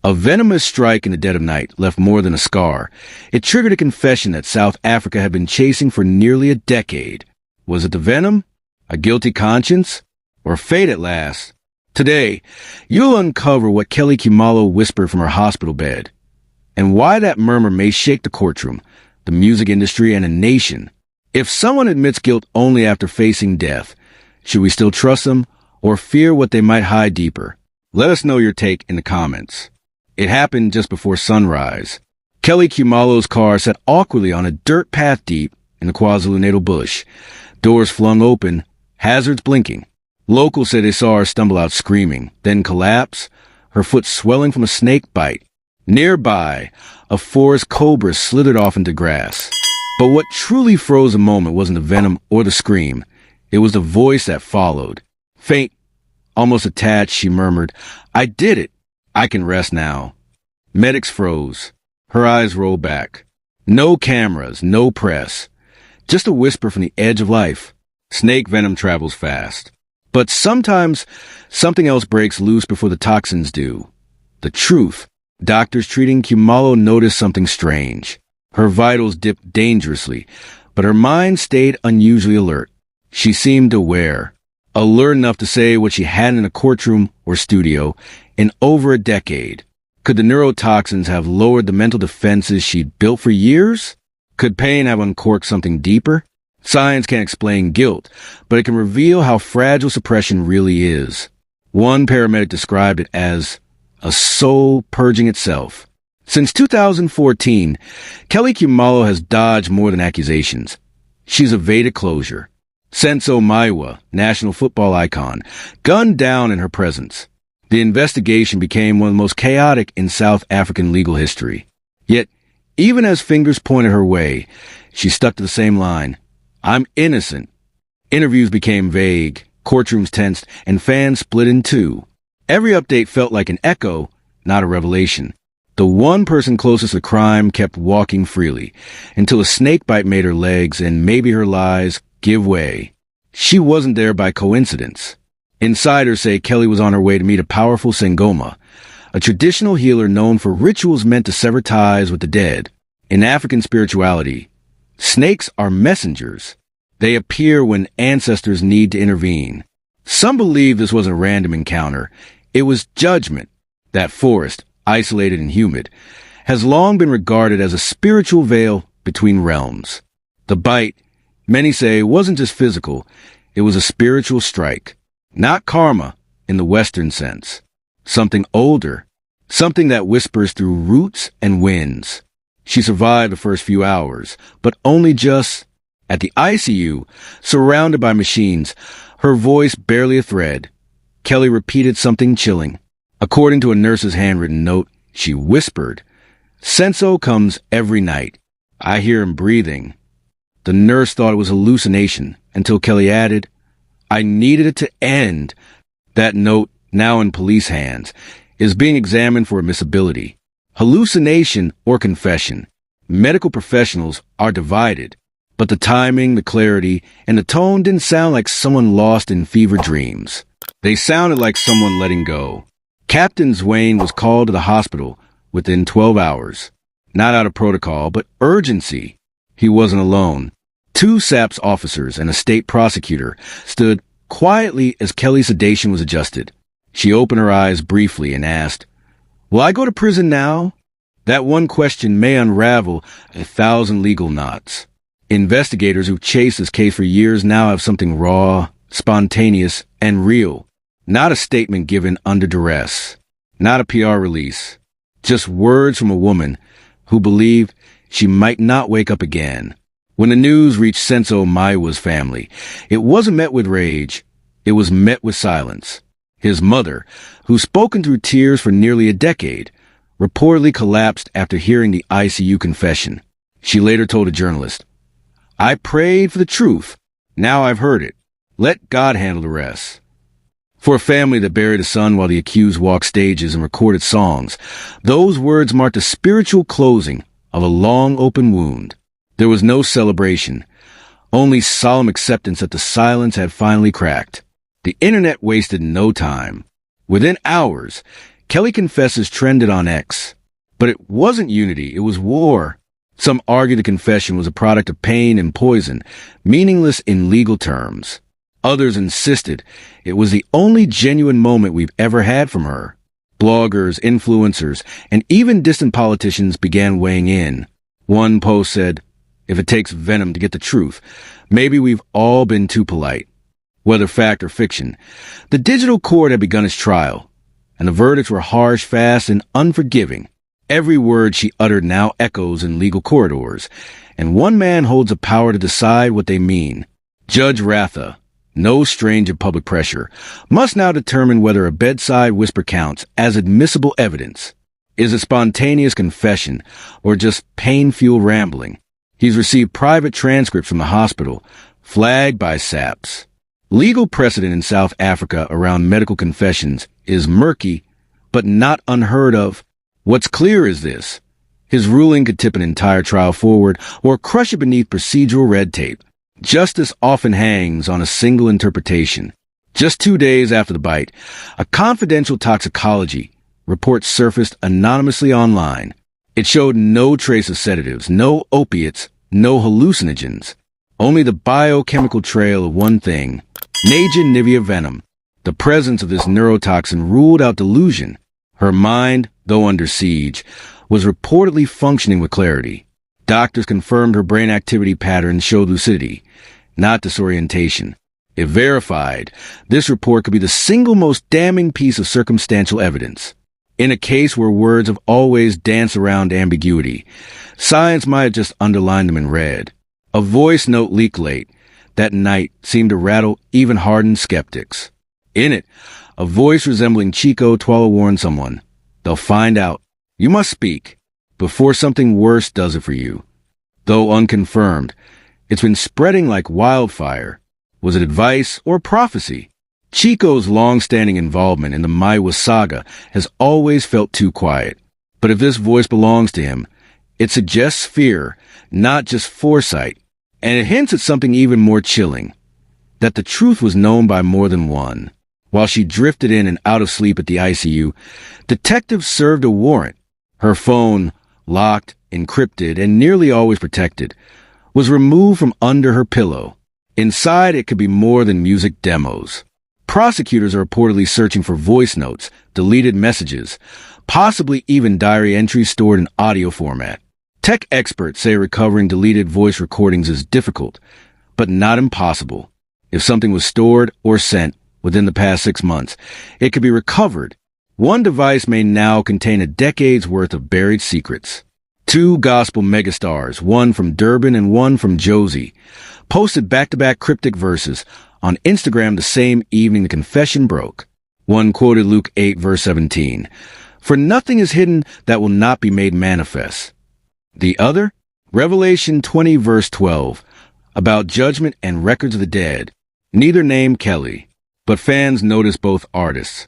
A venomous strike in the dead of night left more than a scar. It triggered a confession that South Africa had been chasing for nearly a decade. Was it the venom? A guilty conscience? Or fate at last? Today, you'll uncover what Kelly Khumalo whispered from her hospital bed, and why that murmur may shake the courtroom, the music industry, and a nation. If someone admits guilt only after facing death, should we still trust them, or fear what they might hide deeper? Let us know your take in the comments. It happened just before sunrise. Kelly Khumalo's car sat awkwardly on a dirt path deep in the KwaZulu-Natal bush. Doors flung open, hazards blinking. Locals say they saw her stumble out screaming, then collapse, her foot swelling from a snake bite. Nearby, a forest cobra slithered off into grass. But what truly froze the moment wasn't the venom or the scream. It was the voice that followed. Faint, almost a tad, she murmured, "I did it. I can rest now." Medics froze. Her eyes rolled back. No cameras, no press. Just a whisper from the edge of life. Snake venom travels fast. But sometimes something else breaks loose before the toxins do. The truth. Doctors treating Khumalo noticed something strange. Her vitals dipped dangerously, but her mind stayed unusually alert. She seemed aware. Alert enough to say what she hadn't in a courtroom or studio in over a decade. Could the neurotoxins have lowered the mental defenses she'd built for years? Could pain have uncorked something deeper? Science can't explain guilt, but it can reveal how fragile suppression really is. One paramedic described it as a soul purging itself. Since 2014, Kelly Khumalo has dodged more than accusations. She's evaded closure. Senzo Meyiwa, national football icon, gunned down in her presence. The investigation became one of the most chaotic in South African legal history. Yet, even as fingers pointed her way, she stuck to the same line. "I'm innocent." Interviews became vague, courtrooms tensed, and fans split in two. Every update felt like an echo, not a revelation. The one person closest to crime kept walking freely, until a snakebite made her legs and maybe her lies give way. She wasn't there by coincidence. Insiders say Kelly was on her way to meet a powerful Sangoma, a traditional healer known for rituals meant to sever ties with the dead. In African spirituality, snakes are messengers. They appear when ancestors need to intervene. Some believe this wasn't a random encounter. It was judgment. That forest, isolated and humid, has long been regarded as a spiritual veil between realms. The bite, many say, wasn't just physical. It was a spiritual strike. Not karma in the Western sense. Something older. Something that whispers through roots and winds. She survived the first few hours, but only just. At the ICU, surrounded by machines, her voice barely a thread. Kelly repeated something chilling. According to a nurse's handwritten note, she whispered, "Senzo comes every night. I hear him breathing." The nurse thought it was hallucination until Kelly added, "I needed it to end." That note, now in police hands, is being examined for admissibility. Hallucination or confession. Medical professionals are divided, but the timing, the clarity, and the tone didn't sound like someone lost in fever dreams. They sounded like someone letting go. Captain Zwane was called to the hospital within 12 hours. Not out of protocol, but urgency. He wasn't alone. Two SAPS officers and a state prosecutor stood quietly as Kelly's sedation was adjusted. She opened her eyes briefly and asked, "Will I go to prison now?" That one question may unravel 1,000 legal knots. Investigators who've chased this case for years now have something raw, spontaneous, and real. Not a statement given under duress. Not a PR release. Just words from a woman who believed she might not wake up again. When the news reached Senzo Meyiwa's family, it wasn't met with rage. It was met with silence. His mother, who's spoken through tears for nearly a decade, reportedly collapsed after hearing the ICU confession. She later told a journalist, "I prayed for the truth. Now I've heard it. Let God handle the rest." For a family that buried a son while the accused walked stages and recorded songs, those words marked a spiritual closing of a long open wound. There was no celebration, only solemn acceptance that the silence had finally cracked. The internet wasted no time. Within hours, Kelly confesses trended on X. But it wasn't unity, it was war. Some argue the confession was a product of pain and poison, meaningless in legal terms. Others insisted it was the only genuine moment we've ever had from her. Bloggers, influencers, and even distant politicians began weighing in. One post said, "If it takes venom to get the truth, maybe we've all been too polite." Whether fact or fiction, the digital court had begun its trial, and the verdicts were harsh, fast, and unforgiving. Every word she uttered now echoes in legal corridors, and one man holds the power to decide what they mean. Judge Ratha, no stranger to public pressure, must now determine whether a bedside whisper counts as admissible evidence. Is it spontaneous confession or just pain-fueled rambling? He's received private transcripts from the hospital, flagged by SAPS. Legal precedent in South Africa around medical confessions is murky, but not unheard of. What's clear is this: his ruling could tip an entire trial forward or crush it beneath procedural red tape. Justice often hangs on a single interpretation. Just 2 days after the bite, a confidential toxicology report surfaced anonymously online. It showed no trace of sedatives, no opiates, no hallucinogens. Only the biochemical trail of one thing: Naja nivea venom. The presence of this neurotoxin ruled out delusion. Her mind, though under siege, was reportedly functioning with clarity. Doctors confirmed her brain activity patterns showed lucidity, not disorientation. If verified, this report could be the single most damning piece of circumstantial evidence. In a case where words have always danced around ambiguity, science might have just underlined them in red. A voice note leaked late that night seemed to rattle even hardened skeptics. In it, a voice resembling Chico Twala warned someone, "They'll find out. You must speak before something worse does it for you." Though unconfirmed, it's been spreading like wildfire. Was it advice or prophecy? Chico's long-standing involvement in the Meyiwa saga has always felt too quiet. But if this voice belongs to him, it suggests fear, not just foresight. And it hints at something even more chilling: that the truth was known by more than one. While she drifted in and out of sleep at the ICU, detectives served a warrant. Her phone, locked, encrypted, and nearly always protected, was removed from under her pillow. Inside, it could be more than music demos. Prosecutors are reportedly searching for voice notes, deleted messages, possibly even diary entries stored in audio format. Tech experts say recovering deleted voice recordings is difficult, but not impossible. If something was stored or sent within the past 6 months, it could be recovered. One device may now contain a decade's worth of buried secrets. 2 gospel megastars, one from Durban and one from Josie, posted back-to-back cryptic verses on Instagram the same evening the confession broke. One quoted Luke 8, verse 17, "For nothing is hidden that will not be made manifest." The other, Revelation 20, verse 12, about judgment and records of the dead. Neither named Kelly, but fans noticed both artists.